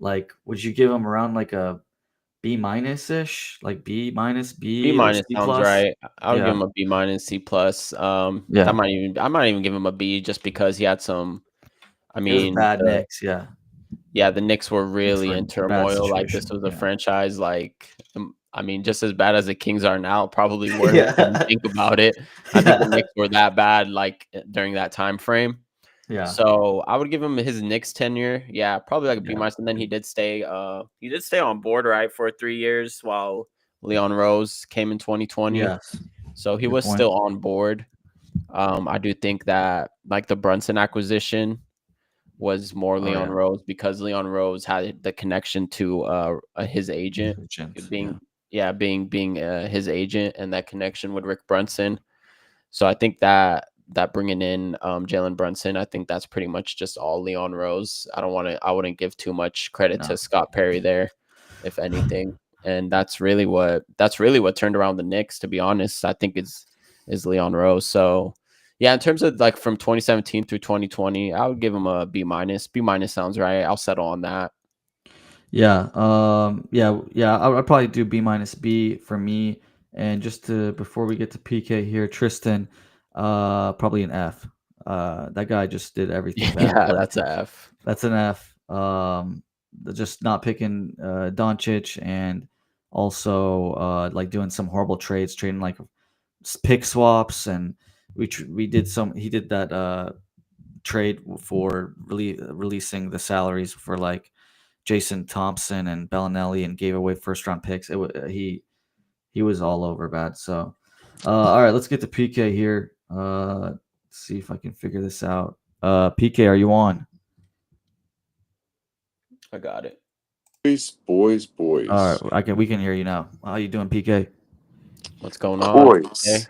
Speaker 1: Like, would you give him around like a B minus ish, like B minus,
Speaker 2: B
Speaker 1: B or
Speaker 2: minus
Speaker 1: C
Speaker 2: sounds
Speaker 1: plus?
Speaker 2: right. I would give
Speaker 1: Yeah,
Speaker 2: him a B minus, C plus.
Speaker 1: yeah.
Speaker 2: I might even give him a B just because he had some. I
Speaker 1: It was
Speaker 2: mean,
Speaker 1: bad Knicks. Yeah,
Speaker 2: yeah, the Knicks were
Speaker 1: Knicks
Speaker 2: really
Speaker 1: were
Speaker 2: in
Speaker 1: in a bad
Speaker 2: turmoil. Like this
Speaker 1: situation.
Speaker 2: was a
Speaker 1: Yeah,
Speaker 2: franchise I mean, just as bad as the Kings are now, probably worse when you
Speaker 1: yeah,
Speaker 2: think about it. I think the
Speaker 1: yeah,
Speaker 2: Knicks were that bad during that time frame.
Speaker 1: yeah,
Speaker 2: So I would give him his Knicks tenure. Yeah, probably like a B
Speaker 1: yeah.
Speaker 2: minus. And then he did stay on board, right, for 3 years while Leon Rose came in 2020.
Speaker 1: Yes,
Speaker 2: So he
Speaker 1: good
Speaker 2: was
Speaker 1: point.
Speaker 2: still on board. I do think that like the Brunson acquisition was more
Speaker 1: Oh
Speaker 2: Leon
Speaker 1: yeah,
Speaker 2: Rose because Leon Rose had the connection to his agent
Speaker 1: Gent, yeah,
Speaker 2: being being his agent and that connection with Rick Brunson. So I think that bringing in Jalen Brunson, I think that's pretty much just all Leon Rose. I wouldn't give too much credit
Speaker 1: no,
Speaker 2: to Scott Perry there, if anything. And that's really what turned around the Knicks, to be honest. I think is Leon Rose. So yeah, in terms of like from 2017 through 2020, I would give him a B minus. B minus sounds right. I'll settle on that.
Speaker 1: yeah, yeah. I'd probably do B minus B for me. And just to before we get to PK here, Tristan, probably an F. That guy just did everything bad.
Speaker 2: Yeah,
Speaker 1: Like
Speaker 2: that's a F.
Speaker 1: that's an F. Just not picking Doncic and also like doing some horrible trades, trading like pick swaps, and we did some. He did that trade for releasing the salaries for like Jason Thompson and Bellinelli and gave away first round picks. He was all over bad. So, all right, let's get to PK here. Let's see if I can figure this out. PK, are you on?
Speaker 2: I got it.
Speaker 3: Boys, boys,
Speaker 1: All right,
Speaker 3: boys.
Speaker 1: we can hear you now. How you doing, PK?
Speaker 2: What's going on? Okay.
Speaker 3: Boys,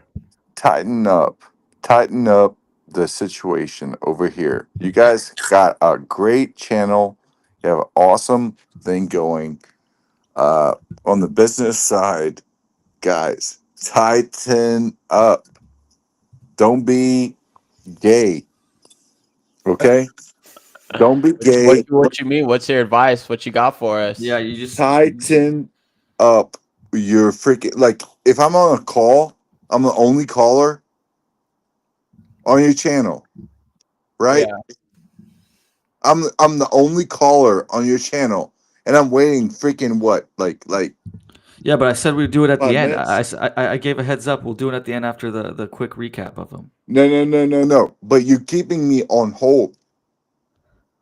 Speaker 3: tighten up. Tighten up the situation over here. You guys got a great channel. You have an awesome thing going. On the business side, guys, tighten up. Don't be gay. Okay? Don't be gay.
Speaker 2: What you mean? What's your advice? What you got for
Speaker 1: Yeah,
Speaker 2: us?
Speaker 1: you just
Speaker 3: Tighten up your freaking, like, if I'm on a call, I'm the only caller on your channel, right?
Speaker 2: Yeah.
Speaker 3: I'm the only caller on your channel, and I'm waiting freaking what, like
Speaker 1: yeah, but I said we'd do it at the end.
Speaker 3: 5 minutes?
Speaker 1: I gave a heads up. We'll do it at the end after the quick recap of them.
Speaker 3: No, no, no, no, no. But you're keeping me on hold.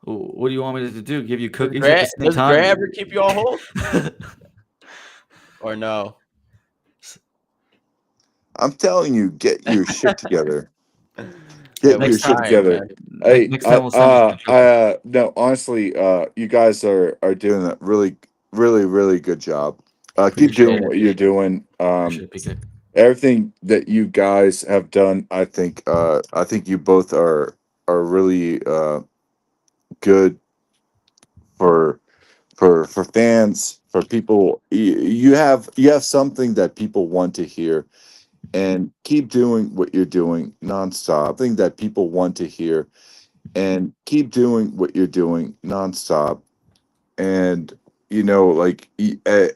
Speaker 1: What do you want me to do? Give you cookies at the same
Speaker 2: Does Grant
Speaker 1: time?
Speaker 2: ever keep you on hold or no?
Speaker 3: I'm telling you, get your shit together.
Speaker 2: Yeah,
Speaker 3: Get
Speaker 2: we're
Speaker 3: your
Speaker 1: Next
Speaker 3: shit
Speaker 1: time,
Speaker 2: trying,
Speaker 3: together.
Speaker 2: man.
Speaker 3: Hey,
Speaker 1: next time we'll send you some trophies.
Speaker 3: no, honestly, you guys are doing a really good job. Keep
Speaker 1: Appreciate
Speaker 3: doing
Speaker 1: it.
Speaker 3: what you're doing.
Speaker 1: Appreciate it, PK.
Speaker 3: Everything that you guys have done, I think you both are really good for for fans, for people. You have something that people want to hear, and keep doing what you're doing nonstop. Thing that people want to hear, and keep doing what you're doing nonstop. And like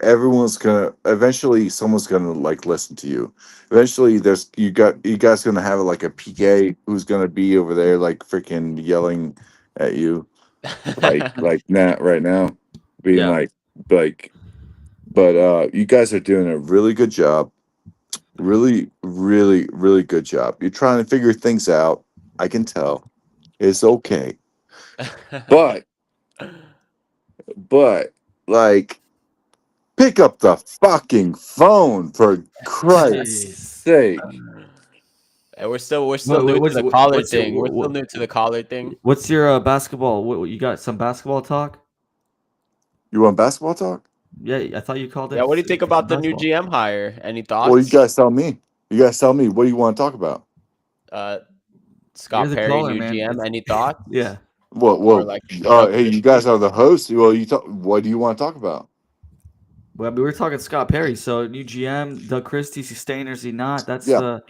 Speaker 3: everyone's gonna eventually, someone's gonna like listen to you. Eventually, you guys gonna have like a PK who's gonna be over there like freaking yelling at you like that right now, being
Speaker 1: Yeah.
Speaker 3: like. But you guys are doing a really good job. Really, really, really good job. You're trying to figure things out. I can tell. It's okay. But but like, pick up the fucking phone for Christ's
Speaker 1: Jeez.
Speaker 3: sake.
Speaker 2: And we're still
Speaker 1: What,
Speaker 2: new
Speaker 1: what,
Speaker 2: to
Speaker 1: what's
Speaker 2: the
Speaker 1: what,
Speaker 2: collar
Speaker 1: what's your
Speaker 2: thing. We're still new to the collar thing.
Speaker 1: what's your basketball? You got some basketball talk?
Speaker 3: You want basketball talk?
Speaker 1: Yeah, I thought you called
Speaker 2: Yeah,
Speaker 1: in
Speaker 2: what do you think
Speaker 1: for some
Speaker 2: about the new
Speaker 1: basketball.
Speaker 2: GM hire? Any
Speaker 3: Well, you
Speaker 2: thoughts?
Speaker 3: guys tell me. You guys tell me. What do you want to talk about?
Speaker 2: Uh,
Speaker 1: You're
Speaker 2: Scott
Speaker 1: the
Speaker 2: Perry,
Speaker 1: caller,
Speaker 2: new
Speaker 1: man.
Speaker 2: GM. Any thoughts?
Speaker 1: Yeah.
Speaker 2: Or
Speaker 3: Well,
Speaker 2: like Doug
Speaker 3: hey, you guys
Speaker 2: Christie?
Speaker 3: are the hosts. Well, what do you want to talk about?
Speaker 1: Well, I mean, we're talking Scott Perry. So new GM, Doug Christie, is he staying or is he not? That's
Speaker 3: Yeah.
Speaker 1: the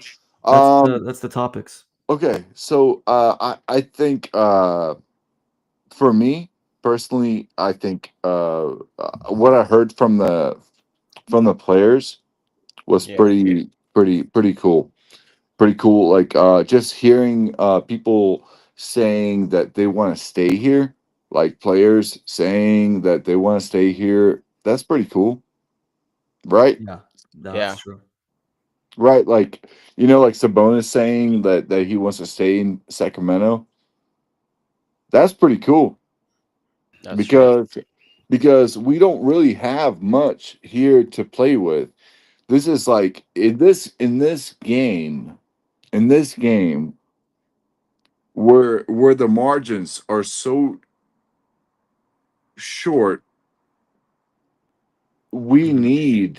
Speaker 3: Um.
Speaker 1: that's the topics.
Speaker 3: Okay. So, I think for me personally, I think what I heard from the players was
Speaker 2: Yeah,
Speaker 3: pretty cool. Pretty cool. Like just hearing people saying that they want to stay here, like players saying that they want to stay here. That's pretty cool, right?
Speaker 1: Yeah. No, that's
Speaker 2: yeah,
Speaker 1: true.
Speaker 3: Right. Like like Sabonis saying that he wants to stay in Sacramento. That's pretty cool
Speaker 2: that's true.
Speaker 3: because we don't really have much here to play with. This is like in this game where the margins are so short, we
Speaker 1: Mhm.
Speaker 3: need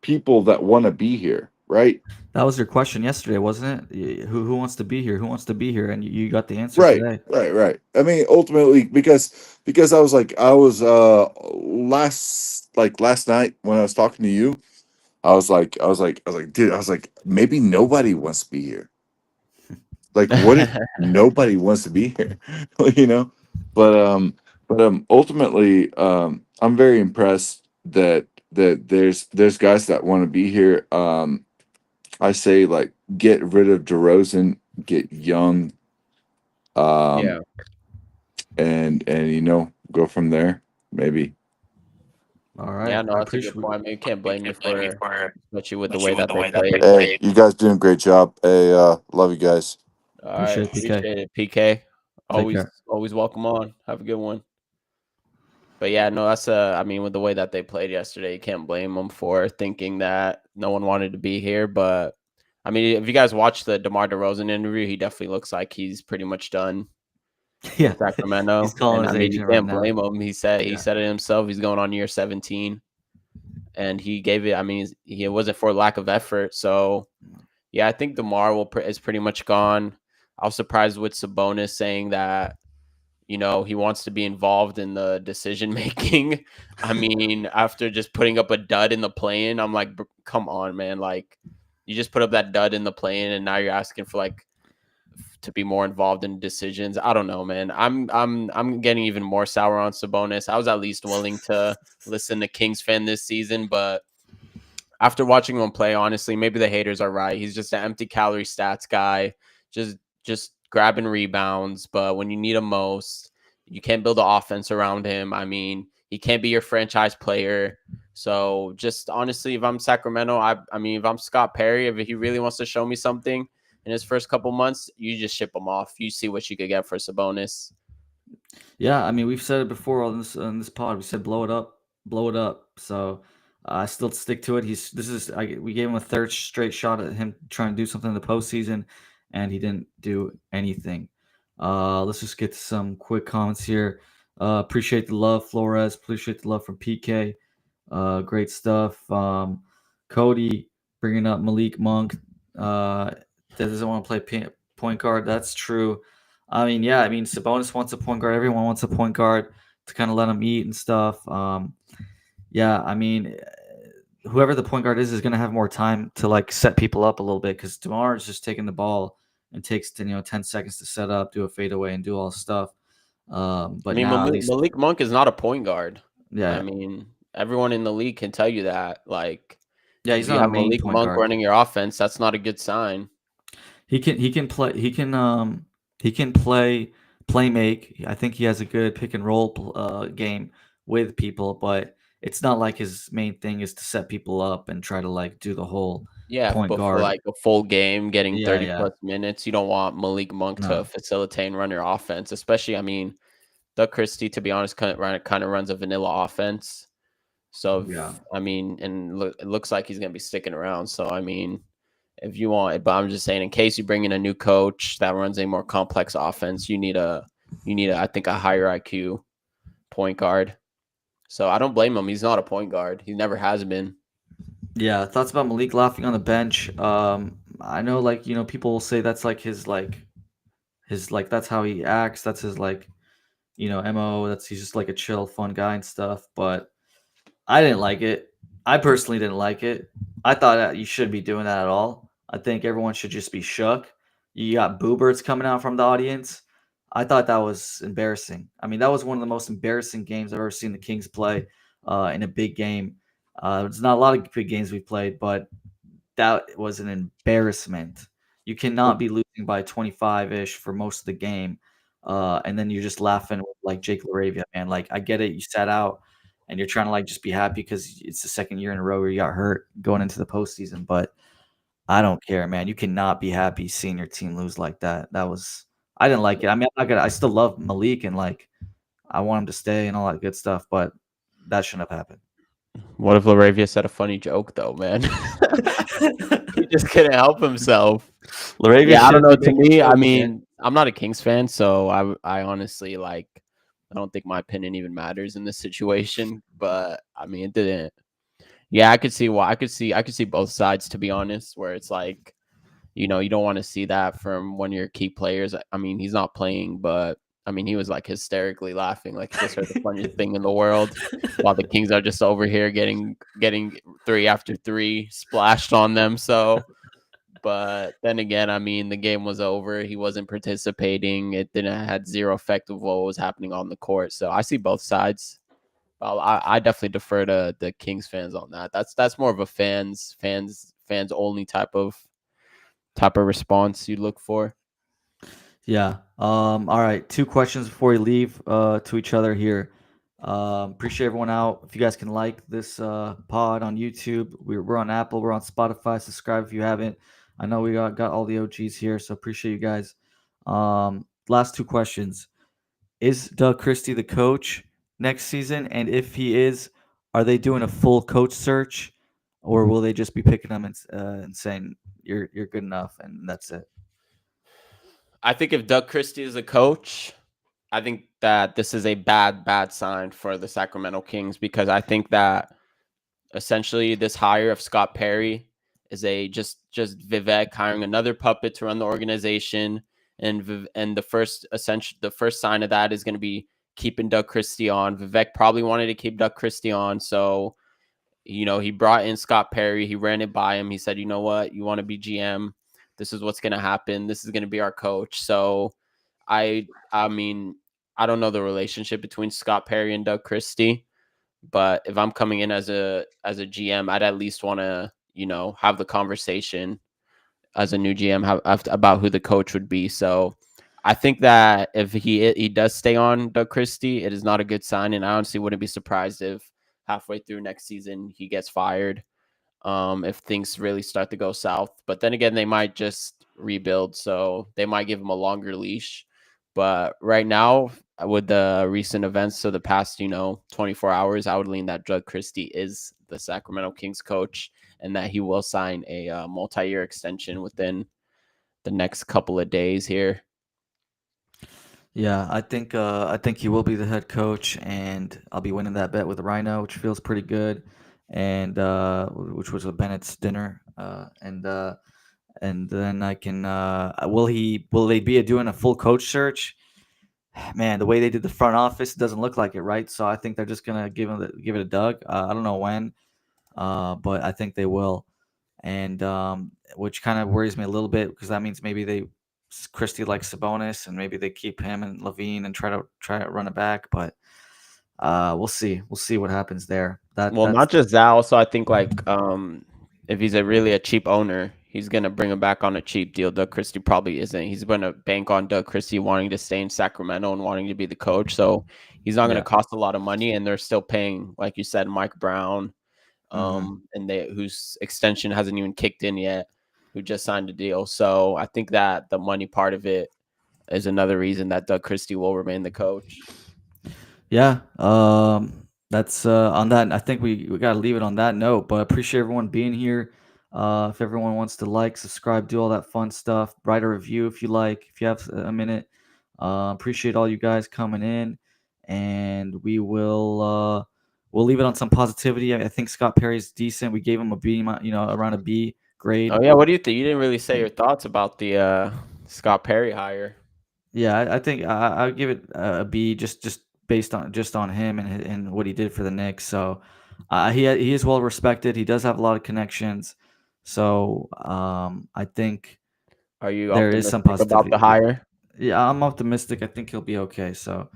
Speaker 3: people that want to be here, right?
Speaker 1: That was your question yesterday, wasn't it? Who wants to be here? Who wants to be here? And you got the answer
Speaker 3: Right,
Speaker 1: today.
Speaker 3: right. I mean, ultimately, because I was last night when I was talking to you, dude, I was like, maybe nobody wants to be here. Like, what if nobody wants to be here? you know? But ultimately, I'm very impressed that there's guys that want to be here. I say like get rid of DeRozan, get Young,
Speaker 2: Yeah,
Speaker 3: um, and go from there. Maybe.
Speaker 1: All
Speaker 2: yeah.
Speaker 1: right.
Speaker 2: No,
Speaker 1: I
Speaker 2: that's a good
Speaker 1: appreciate.
Speaker 2: point. I mean, you can't blame you for, especially with the way that they played.
Speaker 3: Hey, you guys doing a great job. Hey, love you guys.
Speaker 2: All right,
Speaker 1: Appreciate it, PK.
Speaker 2: appreciate it, PK.
Speaker 1: Take
Speaker 2: Always,
Speaker 1: care.
Speaker 2: always welcome on. Have a good one. But yeah, no, that's I mean, with the way that they played yesterday, you can't blame them for thinking that no one wanted to be here. But I mean, if you guys watch the DeMar DeRozan interview, he definitely looks like he's pretty much done
Speaker 1: Yeah.
Speaker 2: in
Speaker 1: He's
Speaker 2: Sacramento.
Speaker 1: calling
Speaker 2: And I
Speaker 1: his
Speaker 2: mean, you
Speaker 1: agent right
Speaker 2: can't
Speaker 1: now.
Speaker 2: blame him. He
Speaker 1: Yeah.
Speaker 2: said it himself. He's going on year 17, and he gave it. I mean, it wasn't for lack of effort. So yeah, I think DeMar is pretty much gone. I was surprised with Sabonis saying that he wants to be involved in the decision making. I mean, after just putting up a dud in the play-in, I'm like, come on, man. Like, you just put up that dud in the play-in, and now you're asking for like to be more involved in decisions. I don't know, man. I'm getting even more sour on Sabonis. I was at least willing to listen to Kings fan this season, but after watching him play, honestly, maybe the haters are right. He's just an empty calorie stats guy, just grabbing rebounds. But when you need him most, you can't build an offense around him. I mean, he can't be your franchise player. So just honestly, if I'm Sacramento, I mean, if I'm Scott Perry, if he really wants to show me something in his first couple months, you just ship him off. You see what you could get for Sabonis.
Speaker 1: Yeah. I mean, we've said it before on this pod. We said blow it up, blow it up. So I still stick to it. We gave him a third straight shot at him trying to do something in the postseason, and he didn't do anything. Let's just get to some quick comments here. Appreciate the love, Flores. Appreciate the love from PK. Great stuff. Cody bringing up Malik Monk. That doesn't want to play point guard. That's true. I mean, yeah. I mean, Sabonis wants a point guard. Everyone wants a point guard to kind of let him eat and stuff. Yeah. I mean, whoever the point guard is going to have more time to like set people up a little bit because DeMar is just taking the ball and takes 10 seconds to set up, do a fadeaway, and do all this stuff.
Speaker 2: I
Speaker 1: But
Speaker 2: mean,
Speaker 1: now at least,
Speaker 2: Malik Monk is not a point guard. I
Speaker 1: yeah,
Speaker 2: mean, everyone in the league can tell you that. Like,
Speaker 1: yeah,
Speaker 2: if
Speaker 1: he's
Speaker 2: you
Speaker 1: not a
Speaker 2: have
Speaker 1: main
Speaker 2: Malik
Speaker 1: point
Speaker 2: Monk
Speaker 1: guard.
Speaker 2: running your offense, that's not a good sign.
Speaker 1: He can play make. I think he has a good pick and roll game with people, but it's not like his main thing is to set people up and try to like do the whole
Speaker 2: Yeah,
Speaker 1: point
Speaker 2: but for
Speaker 1: guard.
Speaker 2: like a full game, getting
Speaker 1: Yeah,
Speaker 2: 30
Speaker 1: yeah.
Speaker 2: plus minutes, you don't want Malik Monk to
Speaker 1: No.
Speaker 2: facilitate and run your offense. Especially, I mean, Doug Christie, to be honest, kind of runs a vanilla offense. So,
Speaker 1: Yeah.
Speaker 2: I mean, and it looks like he's going to be sticking around. So, I mean, if you want, but I'm just saying, in case you bring in a new coach that runs a more complex offense, I think, a higher IQ point guard. So I don't blame him. He's not a point guard. He never has been.
Speaker 1: Yeah, thoughts about Malik laughing on the bench. I know like, people will say that's like his that's how he acts. That's his like, MO. He's just like a chill, fun guy and stuff, but I didn't like it. I personally didn't like it. I thought that you shouldn't be doing that at all. I think everyone should just be shook. You got boobers coming out from the audience. I thought that was embarrassing. I mean, that was one of the most embarrassing games I've ever seen the Kings play in a big game. There's not a lot of big games we played, but that was an embarrassment. You cannot be losing by 25 ish for most of the game, and then you're just laughing with like Jake Laravia, man. Like I get it, you sat out, and you're trying to like just be happy because it's the second year in a row where you got hurt going into the postseason. But I don't care, man. You cannot be happy seeing your team lose like that. I didn't like it. I mean, I'm not gonna. I still love Malik and like I want him to stay and all that good stuff, but that shouldn't have happened.
Speaker 2: What if Laravia said a funny joke though, man? He just couldn't help himself.
Speaker 1: Laravia
Speaker 2: Yeah, I don't
Speaker 1: shouldn't
Speaker 2: know.
Speaker 1: be
Speaker 2: To
Speaker 1: making
Speaker 2: me, I
Speaker 1: jokes, man.
Speaker 2: mean, I'm not a Kings fan, so I honestly like. I don't think my opinion even matters in this situation. But I mean, it didn't. Yeah, I could see why. I could see both sides, to be honest. Where it's like, you don't want to see that from one of your key players. I mean, he's not playing, but I mean, he was like hysterically laughing, like he just heard the funniest thing in the world, while the Kings are just over here getting three after three splashed on them. So, but then again, I mean, the game was over. He wasn't participating. It didn't had zero effect of what was happening on the court. So I see both sides. I definitely defer to the Kings fans on that. That's more of a fans only type of response you look for.
Speaker 1: Yeah. All right. Two questions before we leave to each other here. Appreciate everyone out. If you guys can like this pod on YouTube, we're on Apple, we're on Spotify. Subscribe if you haven't. I know we got all the OGs here, so appreciate you guys. Last two questions. Is Doug Christie the coach next season? And if he is, are they doing a full coach search, or will they just be picking him and saying you're good enough and that's it?
Speaker 2: I think if Doug Christie is a coach, I think that this is a bad sign for the Sacramento Kings, because I think that essentially this hire of Scott Perry is a just Vivek hiring another puppet to run the organization, and the first sign of that is going to be keeping Doug Christie on. Vivek probably wanted to keep Doug Christie on, so he brought in Scott Perry. He ran it by him. He said, "You know what? You want to be GM? This is what's going to happen. This is going to be our coach." So I mean, I don't know the relationship between Scott Perry and Doug Christie, but if I'm coming in as a GM, I'd at least want to, have the conversation as a new GM about who the coach would be. So I think that if he does stay on Doug Christie, it is not a good sign, and I honestly wouldn't be surprised if halfway through next season he gets fired. If things really start to go south, but then again, they might just rebuild, so they might give him a longer leash. But right now, with the recent events of the past, 24 hours, I would lean that Doug Christie is the Sacramento Kings coach, and that he will sign a multi-year extension within the next couple of days here.
Speaker 1: Yeah, I think he will be the head coach, and I'll be winning that bet with Rhino, which feels pretty good, and which was a Bennett's dinner, and then I can will they be doing a full coach search? Man, the way they did the front office doesn't look like it, right? So I think they're just gonna give it a Doug. I don't know when, but I think they will, and which kind of worries me a little bit because that means maybe Christie likes Sabonis and maybe they keep him and Levine and try to run it back, but we'll see. We'll see what happens there.
Speaker 2: Well,
Speaker 1: That's
Speaker 2: not just that. Also, I think if he's a really a cheap owner, he's gonna bring him back on a cheap deal. Doug Christie probably isn't. He's gonna bank on Doug Christie wanting to stay in Sacramento and wanting to be the coach. So he's not gonna
Speaker 1: yeah.
Speaker 2: cost a lot of money, and they're still paying, like you said, Mike Brown,
Speaker 1: Hmm.
Speaker 2: and whose extension hasn't even kicked in yet, who just signed a deal. So I think that the money part of it is another reason that Doug Christie will remain the coach.
Speaker 1: Yeah. That's on that. I think we got to leave it on that note. But I appreciate everyone being here. If everyone wants to like, subscribe, do all that fun stuff, write a review if you like, if you have a minute. Appreciate all you guys coming in, and we'll leave it on some positivity. I think Scott Perry's decent. We gave him a B, around a B grade.
Speaker 2: Oh yeah, what do you think? You didn't really say your thoughts about the Scott Perry hire.
Speaker 1: Yeah, I think I'll give it a B just based on him and what he did for the Knicks. So he is well respected. He does have a lot of connections. So I think
Speaker 2: Are you
Speaker 1: there is some
Speaker 2: optimistic about the
Speaker 1: positivity.
Speaker 2: hire?
Speaker 1: Yeah, I'm optimistic. I think he'll be okay. So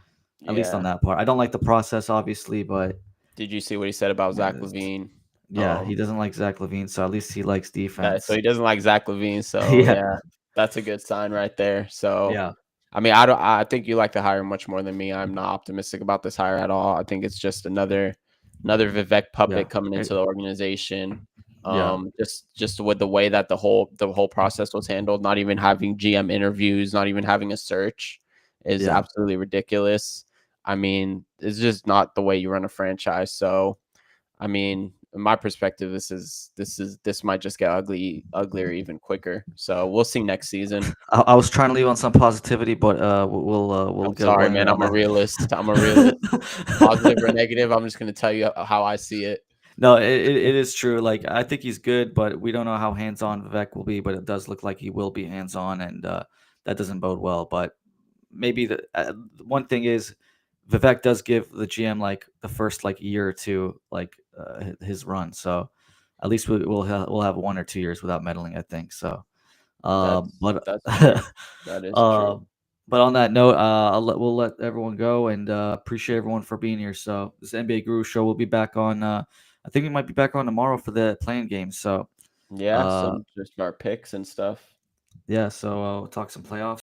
Speaker 1: at least on
Speaker 2: Yeah.
Speaker 1: that part, I don't like the process, obviously, but
Speaker 2: Did you see what he said about Zach
Speaker 1: it's-
Speaker 2: Levine?
Speaker 1: yeah, he doesn't like Zach Levine. So at least he likes
Speaker 2: So
Speaker 1: defense.
Speaker 2: he doesn't like Zach Levine. So
Speaker 1: Yeah,
Speaker 2: yeah, that's a good sign right there. So
Speaker 1: yeah,
Speaker 2: I mean, I don't. I think you like the hire much more than me. I'm not optimistic about this hire at all. I think it's just another Vivek
Speaker 1: yeah,
Speaker 2: puppet coming into the organization.
Speaker 1: yeah,
Speaker 2: Just with the way that the whole process was handled, not even having GM interviews, not even having a search, is
Speaker 1: yeah.
Speaker 2: absolutely ridiculous. I mean, it's just not the way you run a franchise. So, I mean, in my perspective, this might just get uglier even quicker. So we'll see next season.
Speaker 1: I was trying to leave on some positivity, but we'll
Speaker 2: I'm
Speaker 1: get
Speaker 2: sorry,
Speaker 1: we'll end it
Speaker 2: man.
Speaker 1: on
Speaker 2: I'm a
Speaker 1: that.
Speaker 2: realist. I'm a realist. Positive or negative, I'm just gonna tell you how I see it.
Speaker 1: No, it is true. Like I think he's good, but we don't know how hands on Vivek will be. But it does look like he will be hands on, and that doesn't bode well. But maybe the one thing is Vivek does give the GM like the first like year or two like his run. So at least we'll have 1 or 2 years without meddling. I think so. But
Speaker 2: That's true. That is true.
Speaker 1: uh, but on that note, we'll let everyone go and appreciate everyone for being here. So this NBA Guru Show will be back on. I think we might be back on tomorrow for the playing game. So
Speaker 2: Yeah,
Speaker 1: uh,
Speaker 2: some just our picks and stuff.
Speaker 1: yeah, so we'll talk some playoffs.